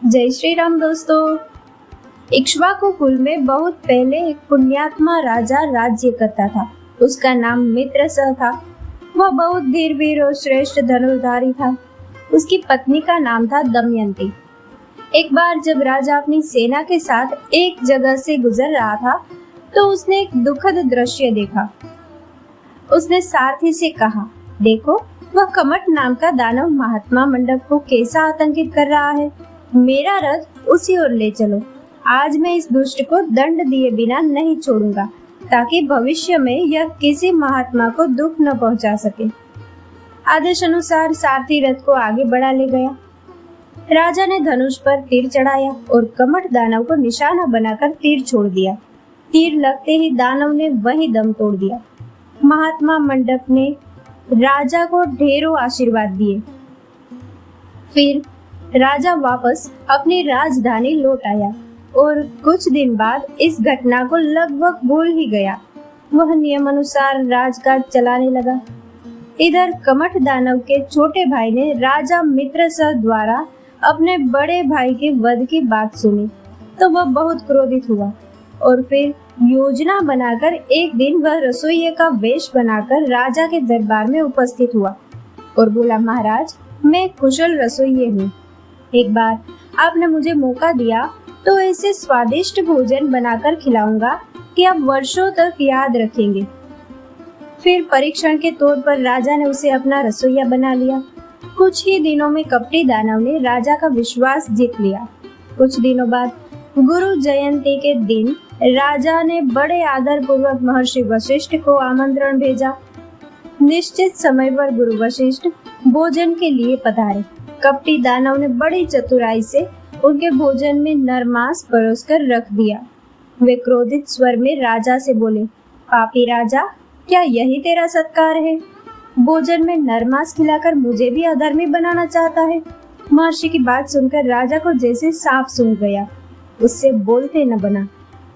जय श्री राम दोस्तों। इक्ष्वाकु कुल में बहुत पहले एक पुण्यात्मा राजा राज्य करता था। उसका नाम मित्रसह था। वह बहुत धीरवीर और श्रेष्ठ धनुर्धारी था। उसकी पत्नी का नाम था दमयंती। एक बार जब राजा अपनी सेना के साथ एक जगह से गुजर रहा था तो उसने एक दुखद दृश्य देखा। उसने सारथी से कहा, देखो वह कमट नाम का दानव महात्मा मंडप को कैसा आतंकित कर रहा है। मेरा रथ उसी ओर ले चलो। आज मैं इस दुष्ट को दंड दिए बिना नहीं छोड़ूंगा, ताकि भविष्य में यह किसी महात्मा को दुख न पहुंचा सके। आदेश अनुसार सारथी रथ को आगे बढ़ा ले गया। राजा ने धनुष पर तीर चढ़ाया और कमट दानव को निशाना बनाकर तीर छोड़ दिया। तीर लगते ही दानव ने वहीं दम तोड़ दिया। महात्मा मंडप ने राजा को ढेरों आशीर्वाद दिए। फिर राजा वापस अपनी राजधानी लौट आया और कुछ दिन बाद इस घटना को लगभग भूल ही गया। वह नियम अनुसार राजकाज चलाने लगा। इधर कमट दानव के छोटे भाई ने राजा मित्रसह द्वारा अपने बड़े भाई के वध की बात सुनी तो वह बहुत क्रोधित हुआ और फिर योजना बनाकर एक दिन वह रसोइये का वेश बनाकर राजा के दरबार में उपस्थित हुआ और बोला, महाराज मैं कुशल रसोइये हूँ। एक बार आपने मुझे मौका दिया तो ऐसे स्वादिष्ट भोजन बनाकर खिलाऊंगा कि आप वर्षों तक याद रखेंगे। फिर परीक्षण के तौर पर राजा ने उसे अपना रसोइया बना लिया। कुछ ही दिनों में कपटी दानव ने राजा का विश्वास जीत लिया। कुछ दिनों बाद गुरु जयंती के दिन राजा ने बड़े आदर पूर्वक महर्षि वशिष्ठ को आमंत्रण भेजा। निश्चित समय पर गुरु वशिष्ठ भोजन के लिए पधारे। कपटी दानव ने बड़ी चतुराई से उनके भोजन में नरमांस परोसकर रख दिया। वे क्रोधित स्वर में राजा से बोले, पापी राजा, क्या यही तेरा सत्कार है? भोजन में नरमांस खिलाकर मुझे भी अधर्मी बनाना चाहता है। महर्षि की बात सुनकर राजा को जैसे सांप सूंघ गया। उससे बोलते न बना।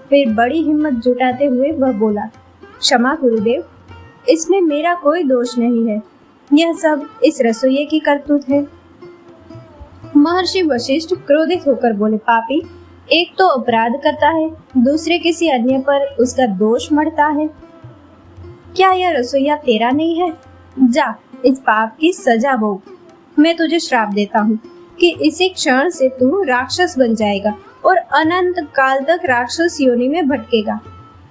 फिर बड़ी हिम्मत जुटाते हुए वह बोला, क्षमा गुरुदेव, इसमें मेरा कोई दोष नहीं है। यह सब इस रसोइये की करतूत है। महर्षि वशिष्ठ क्रोधित होकर बोले, पापी, एक तो अपराध करता है, दूसरे किसी अन्य पर उसका दोष मढ़ता है। क्या यह रसोइया तेरा नहीं है? जा, इस पाप की सजा भोग। मैं तुझे श्राप देता हूँ कि इसी क्षण से तू राक्षस बन जाएगा और अनंत काल तक राक्षस योनि में भटकेगा।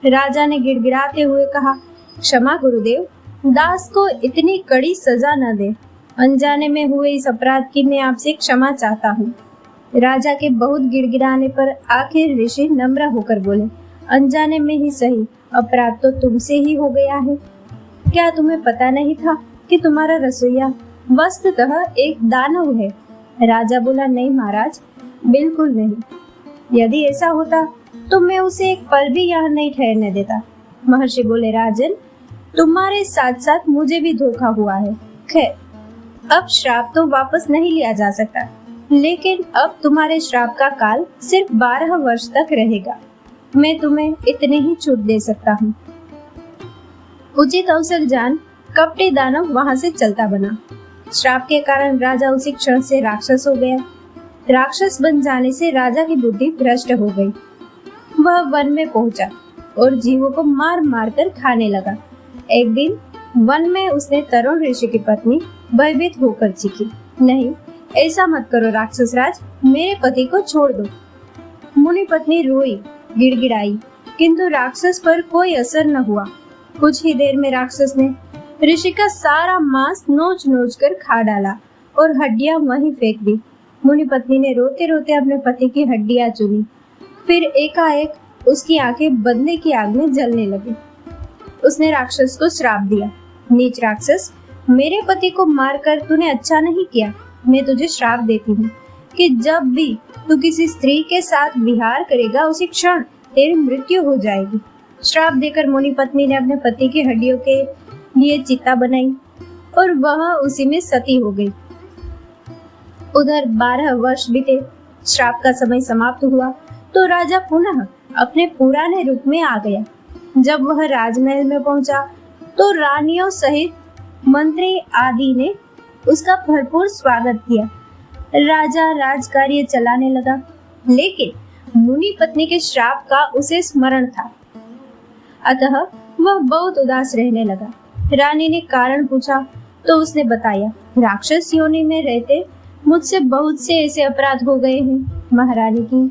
राजा ने गिड़गिड़ाते हुए कहा, क्षमा गुरुदेव, दास को इतनी कड़ी सजा न दे। अनजाने में हुए इस अपराध की मैं आपसे क्षमा चाहता हूँ। राजा के बहुत गिड़गिड़ाने पर आखिर ऋषि नम्र होकर बोले, अनजाने में ही सही, अपराध तो तुमसे ही हो गया है। क्या तुम्हें पता नहीं था कि तुम्हारा रसोइया वस्तुतः एक दानव है? राजा बोला, नहीं महाराज, बिल्कुल नहीं। यदि ऐसा होता तो मैं उसे एक पल भी यहाँ नहीं ठहरने देता। महर्षि बोले, राजन, तुम्हारे साथ साथ मुझे भी धोखा हुआ है। खैर, अब श्राप तो वापस नहीं लिया जा सकता, लेकिन अब तुम्हारे श्राप का काल सिर्फ 12 वर्ष तक रहेगा। मैं तुम्हें इतनी ही छूट दे सकता हूँ। उचित अवसर जान कपटी दानव वहां से चलता बना। श्राप के कारण राजा उसी क्षण से राक्षस हो गया। राक्षस बन जाने से राजा की बुद्धि भ्रष्ट हो गई। वह वन में पहुंचा और जीवों को मार मार कर खाने लगा। एक दिन वन में उसने तरुण ऋषि की पत्नी भयभीत होकर चीखी, नहीं, ऐसा मत करो राक्षस राज, मेरे पति को छोड़ दो। मुनि पत्नी रोई, गिड़गिड़ाई, किंतु राक्षस पर कोई असर न हुआ। कुछ ही देर में राक्षस ने ऋषि का सारा मांस नोच नोच कर खा डाला और हड्डियां वहीं फेंक दी। मुनि पत्नी ने रोते रोते अपने पति की हड्डियां चुनी। फिर एकाएक उसकी आंखें बदले की आग में जलने लगी। उसने राक्षस को श्राप दिया, नीच राक्षस, मेरे पति को मारकर तूने अच्छा नहीं किया। मैं तुझे श्राप देती हूँ कि जब भी तू किसी स्त्री के साथ विहार करेगा उसी क्षण तेरी मृत्यु हो जाएगी। श्राप देकर मुनि पत्नी ने अपने पति की हड्डियों के लिए चिता बनाई और वह उसी में सती हो गई। उधर 12 वर्ष बीते। श्राप का समय समाप्त हुआ तो राजा पुनः अपने पुराने रूप में आ गया। जब वह राजमहल में पहुंचा तो रानियों सहित मंत्री आदि ने उसका भरपूर स्वागत किया। राजा राजकार्य चलाने लगा, लेकिन मुनि पत्नी के श्राप का उसे स्मरण था, अतः वह बहुत उदास रहने लगा। रानी ने कारण पूछा तो उसने बताया, राक्षस योनि में रहते मुझसे बहुत से ऐसे अपराध हो गए हैं महारानी की,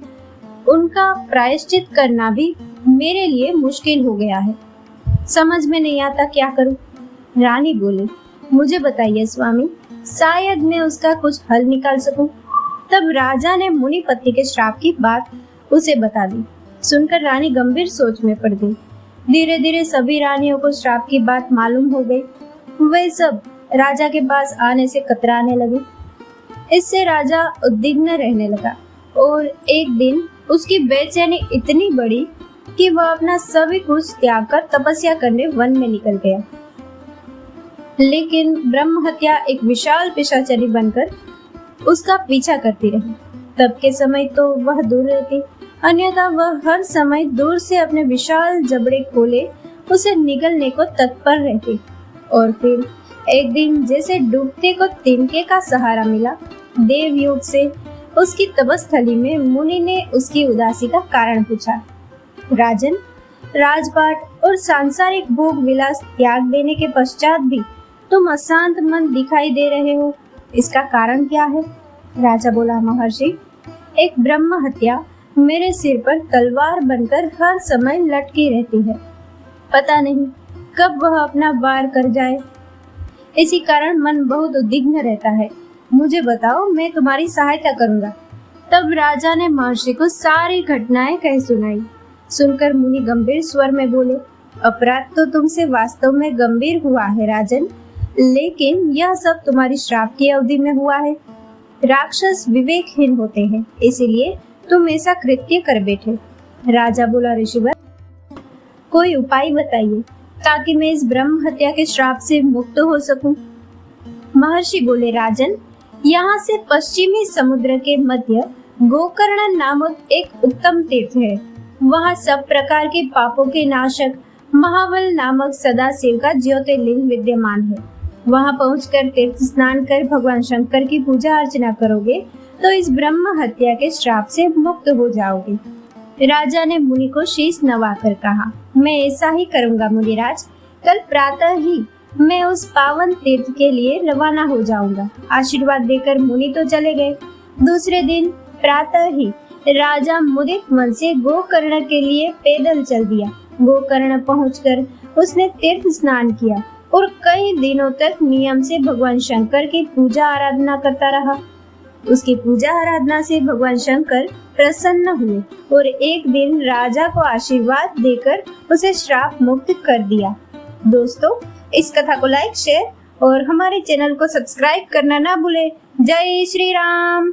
उनका प्रायश्चित करना भी मेरे लिए मुश्किल हो गया है, समझ में नहीं आता क्या करूं। रानी बोली, मुझे बताइए स्वामी, शायद मैं उसका कुछ हल निकाल सकूं। तब राजा ने मुनि पत्नी के श्राप की बात उसे बता दी। सुनकर रानी गंभीर सोच में पड़ गई। धीरे धीरे सभी रानियों को श्राप की बात मालूम हो गई। वे सब राजा के पास आने से कतराने लगे। इससे राजा उद्विग्न रहने लगा और एक दिन उसकी बेचैनी इतनी बढ़ी कि वह अपना सभी कुछ त्याग कर तपस्या करने वन में निकल गया। लेकिन ब्रह्म हत्या एक विशाल पिशाचरी बनकर उसका पीछा करती रही। तब के समय तो वह दूर रहती, अन्यथा वह हर समय दूर से अपने विशाल जबड़े खोले उसे निगलने को तत्पर रहती। और फिर एक दिन जैसे डूबते को तिनके का सहारा मिला, देवयोग से उसकी तपस्थली में मुनि ने उसकी उदासी का कारण पूछा। राजन, राजपाट और सांसारिक भोग विलास त्याग देने के पश्चात भी तुम अशांत मन दिखाई दे रहे हो, इसका कारण क्या है? राजा बोला, महर्षि, एक ब्रह्म हत्या मेरे सिर पर तलवार बनकर हर समय लटकी रहती है। पता नहीं कब वह अपना वार कर जाए, इसी कारण मन बहुत उद्विग्न रहता है। मुझे बताओ, मैं तुम्हारी सहायता करूंगा। तब राजा ने महर्षि को सारी घटनाएं कह सुनाई। सुनकर मुनि गंभीर स्वर में बोले, अपराध तो तुमसे वास्तव में गंभीर हुआ है राजन, लेकिन यह सब तुम्हारी श्राप की अवधि में हुआ है। राक्षस विवेकहीन होते हैं, इसीलिए तुम ऐसा कृत्य कर बैठे। राजा बोला, ऋषिवर, कोई उपाय बताइए ताकि मैं इस ब्रह्म हत्या के श्राप से मुक्त हो सकूं। महर्षि बोले, राजन, यहाँ से पश्चिमी समुद्र के मध्य गोकर्ण नामक एक उत्तम तीर्थ है। वहाँ सब प्रकार के पापों के नाशक महाबल नामक सदाशिव का ज्योतिर्लिंग विद्यमान है। वहाँ पहुंचकर तीर्थ स्नान कर भगवान शंकर की पूजा अर्चना करोगे तो इस ब्रह्म हत्या के श्राप से मुक्त हो जाओगे। राजा ने मुनि को शीश नवाकर कहा, मैं ऐसा ही करूंगा मुनिराज। कल प्रातः ही मैं उस पावन तीर्थ के लिए रवाना हो जाऊंगा। आशीर्वाद देकर मुनि तो चले गए। दूसरे दिन प्रातः ही राजा मुदित मन से गोकर्ण के लिए पैदल चल दिया। गोकर्ण पहुंचकर उसने तीर्थ स्नान किया और कई दिनों तक नियम से भगवान शंकर की पूजा आराधना करता रहा। उसकी पूजा आराधना से भगवान शंकर प्रसन्न हुए और एक दिन राजा को आशीर्वाद देकर उसे श्राप मुक्त कर दिया। दोस्तों, इस कथा को लाइक, शेयर और हमारे चैनल को सब्सक्राइब करना ना भूले। जय श्री राम।